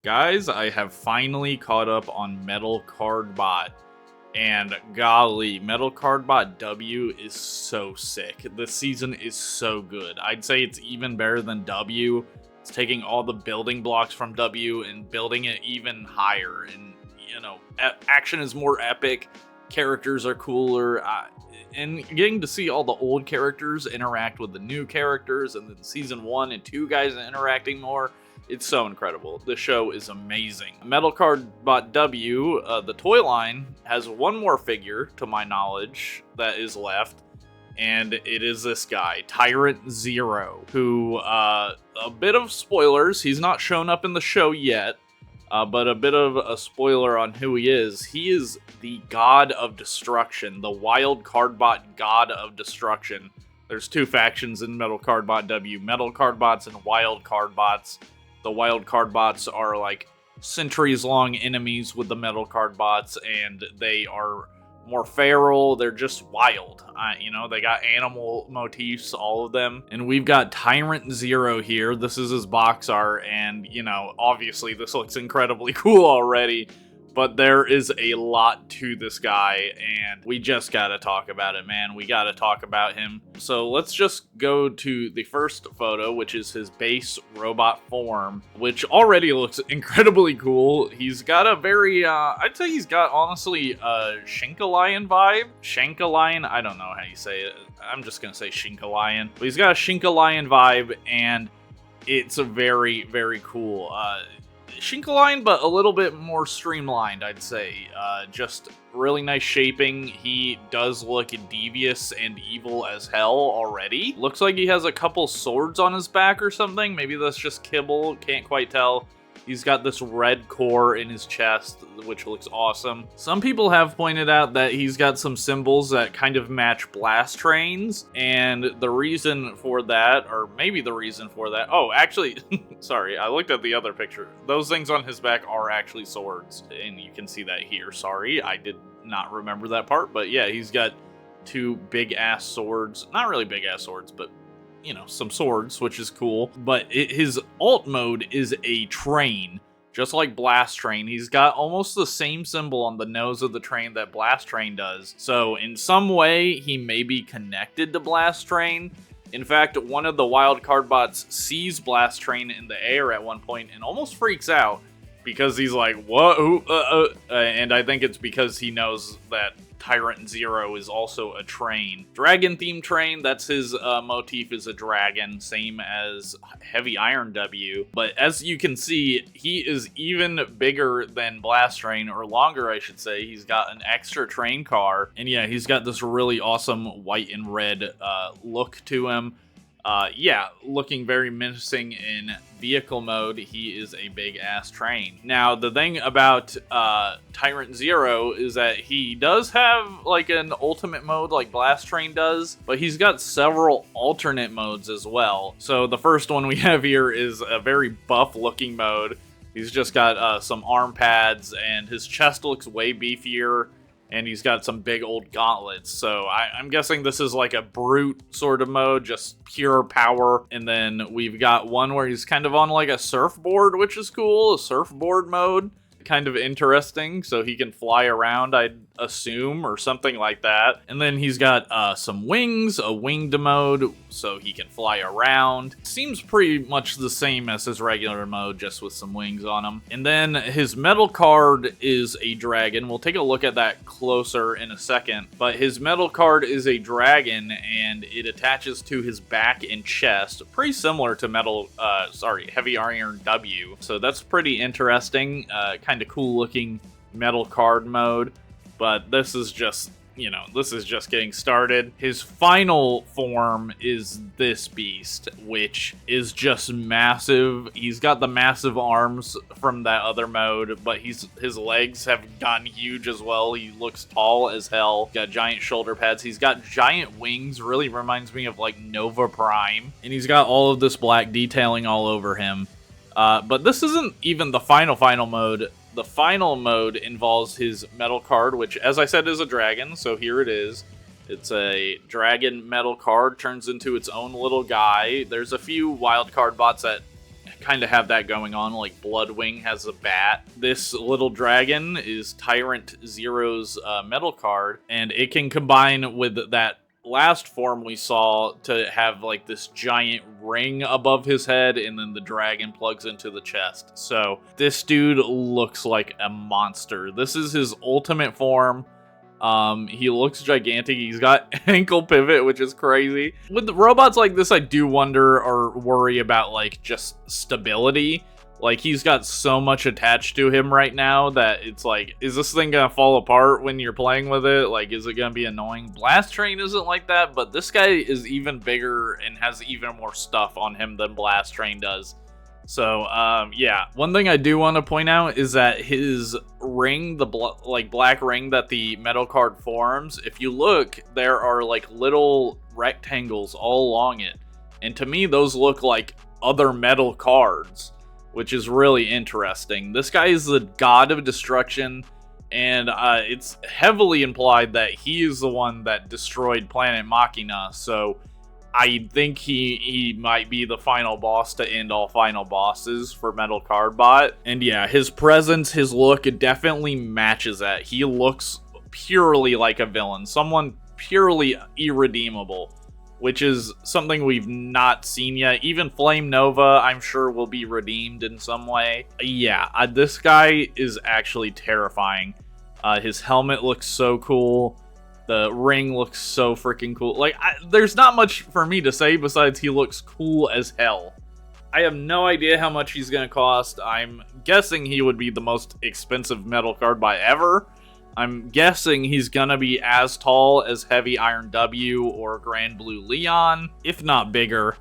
Guys, I have finally caught up on Metal Cardbot, and golly, Metal Cardbot W is so sick. This season is so good. I'd say it's even better than W. It's taking all the building blocks from W and building it even higher. And, action is more epic, characters are cooler, and getting to see all the old characters interact with the new characters, and then season 1 and 2 guys interacting more. It's so incredible. This show is amazing. Metal Cardbot W, the toy line, has one more figure, to my knowledge, that is left. And it is this guy, Tyrant Zero, who, a bit of spoilers, he's not shown up in the show yet, but a bit of a spoiler on who he is. He is the God of Destruction, the Wild Cardbot God of Destruction. There's two factions in Metal Cardbot W, Metal Cardbots and Wild Cardbots. The Wild Cardbots are like centuries-long enemies with the Metal Cardbots, and they are more feral. They're just wild. They got animal motifs, all of them. And we've got Tyrant Zero here. This is his box art, and, obviously this looks incredibly cool already. But there is a lot to this guy, and we just gotta talk about it, man. We gotta talk about him. So let's just go to the first photo, which is his base robot form, which already looks incredibly cool. He's got a very, I'd say he's got, honestly, a Shinkalion vibe. Shankalion, I don't know how you say it. I'm just gonna say Shinkalion. But he's got a Shinkalion vibe, and it's a very, very cool. Shinkalion, but a little bit more streamlined, I'd say. Just really nice shaping. He does look devious and evil as hell already. Looks like he has a couple swords on his back or something. Maybe that's just kibble, can't quite tell. He's got this red core in his chest, which looks awesome. Some people have pointed out that he's got some symbols that kind of match blast trains, and the reason for that, or maybe the reason for that, oh, actually, sorry, I looked at the other picture. Those things on his back are actually swords, and you can see that here. Sorry, I did not remember that part, but yeah, he's got two big-ass swords. Not really big-ass swords, but some swords, which is cool. But his alt mode is a train, just like Blast Train. He's got almost the same symbol on the nose of the train that Blast Train does. So in some way, he may be connected to Blast Train. In fact, one of the Wild Cardbots sees Blast Train in the air at one point and almost freaks out because he's like, "What?" And I think it's because he knows that Tyrant Zero is also a train. Dragon-themed train, that's his motif, is a dragon, same as Heavy Iron W. But as you can see, he is even bigger than Blast Train, or longer, I should say. He's got an extra train car, and yeah, he's got this really awesome white and red look to him. Looking very menacing in vehicle mode. He is a big-ass train. Now, the thing about Tyrant Zero is that he does have, like, an ultimate mode like Blast Train does, but he's got several alternate modes as well. So the first one we have here is a very buff-looking mode. He's just got some arm pads, and his chest looks way beefier, and he's got some big old gauntlets. So I'm guessing this is like a brute sort of mode, just pure power. And then we've got one where he's kind of on like a surfboard, which is cool, a surfboard mode. Kind of interesting, so he can fly around, I'd assume, or something like that. And then he's got some wings, a winged mode, so he can fly around. Seems pretty much the same as his regular mode, just with some wings on him. And then his metal card is a dragon. We'll take a look at that closer in a second. But his metal card is a dragon, and it attaches to his back and chest. Pretty similar to Heavy Iron W. So that's pretty interesting. Kind of cool looking metal card mode, but this is just getting started. His final form is this beast, which is just massive. He's got the massive arms from that other mode, but his legs have gotten huge as well. He looks tall as hell. Got giant shoulder pads. He's got giant wings. Really reminds me of like Nova Prime. And he's got all of this black detailing all over him. But this isn't even the final mode. The final mode involves his metal card, which, as I said, is a dragon, so here it is. It's a dragon metal card, turns into its own little guy. There's a few wild card bots that kind of have that going on, like Bloodwing has a bat. This little dragon is Tyrant Zero's metal card, and it can combine with that last form we saw to have like this giant ring above his head, and then the dragon plugs into the chest. So this dude looks like a monster. This is his ultimate form. He looks gigantic. He's got ankle pivot, which is crazy. With robots like this, I do wonder or worry about like just stability. Like, he's got so much attached to him right now that it's like, is this thing gonna fall apart when you're playing with it? Like, is it gonna be annoying? Blast Train isn't like that, but this guy is even bigger and has even more stuff on him than Blast Train does. So, yeah. One thing I do want to point out is that his ring, the black ring that the metal card forms, if you look, there are like little rectangles all along it. And to me, those look like other metal cards, which is really interesting. This guy is the god of destruction, and it's heavily implied that he is the one that destroyed Planet Machina, so I think he might be the final boss to end all final bosses for Metal Cardbot. And yeah, his presence, his look, it definitely matches that. He looks purely like a villain, someone purely irredeemable, which is something we've not seen yet. Even Flame Nova, I'm sure, will be redeemed in some way. Yeah, this guy is actually terrifying. His helmet looks so cool. The ring looks so freaking cool. Like, there's not much for me to say besides he looks cool as hell. I have no idea how much he's going to cost. I'm guessing he would be the most expensive Metal Cardbot ever. I'm guessing he's gonna be as tall as Heavy Iron W or Grand Blue Leon, if not bigger.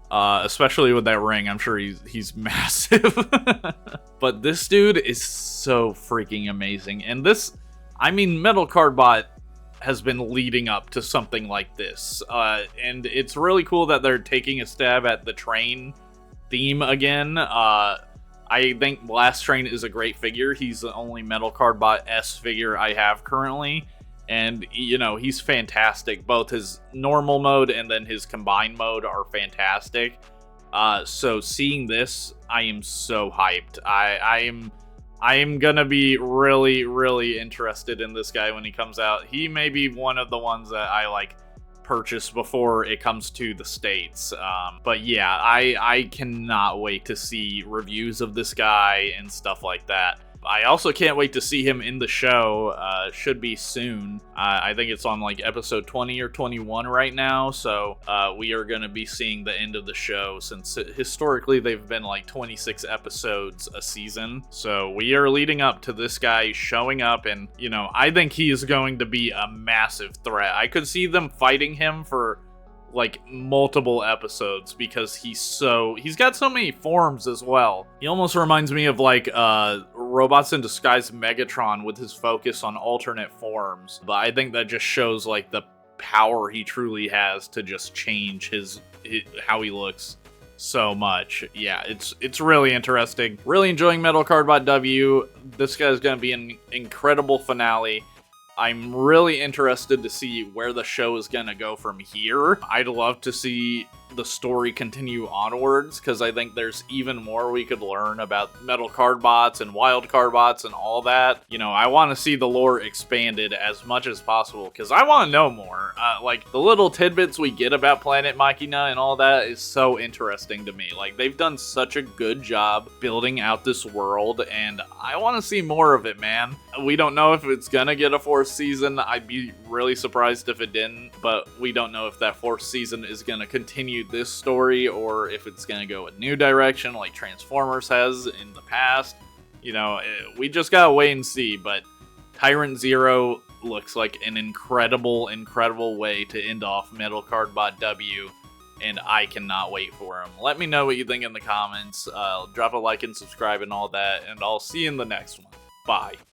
Especially with that ring, I'm sure he's massive. But this dude is so freaking amazing. And this, I mean, Metal Cardbot has been leading up to something like this. And it's really cool that they're taking a stab at the train theme again. I think Blast Train is a great figure. He's the only Metal Cardbot S figure I have currently. And, you know, he's fantastic. Both his normal mode and then his combined mode are fantastic. So seeing this, I am so hyped. I am gonna be really, really interested in this guy when he comes out. He may be one of the ones that I, like, purchase before it comes to the States. But yeah, I cannot wait to see reviews of this guy and stuff like that. I also can't wait to see him in the show. Should be soon. I think it's on like episode 20 or 21 right now, so we are going to be seeing the end of the show, since historically they've been like 26 episodes a season. So we are leading up to this guy showing up, and you know, I think he is going to be a massive threat. I could see them fighting him for like multiple episodes because he's got so many forms as well. He almost reminds me of like Robots in Disguise Megatron with his focus on alternate forms, but I think that just shows like the power he truly has to just change how he looks so much. Yeah, it's really interesting. Really enjoying Metal Cardbot W. This guy's gonna be an incredible finale. I'm really interested to see where the show is gonna go from here. I'd love to see the story continue onwards, because I think there's even more we could learn about Metal Cardbots and Wild Cardbots and all that. You know, I want to see the lore expanded as much as possible, because I want to know more. Like, the little tidbits we get about Planet Machina and all that is so interesting to me. Like, they've done such a good job building out this world, and I want to see more of it, man. We don't know if it's gonna get a 4th season. I'd be really surprised if it didn't, but we don't know if that 4th season is gonna continue this story or if it's gonna go a new direction like Transformers has in the past. You know, we just gotta wait and see, but Tyrant Zero looks like an incredible way to end off Metal Cardbot W, and I cannot wait for him. Let me know what you think in the comments. Drop a like and subscribe and all that, and I'll see you in the next one. Bye.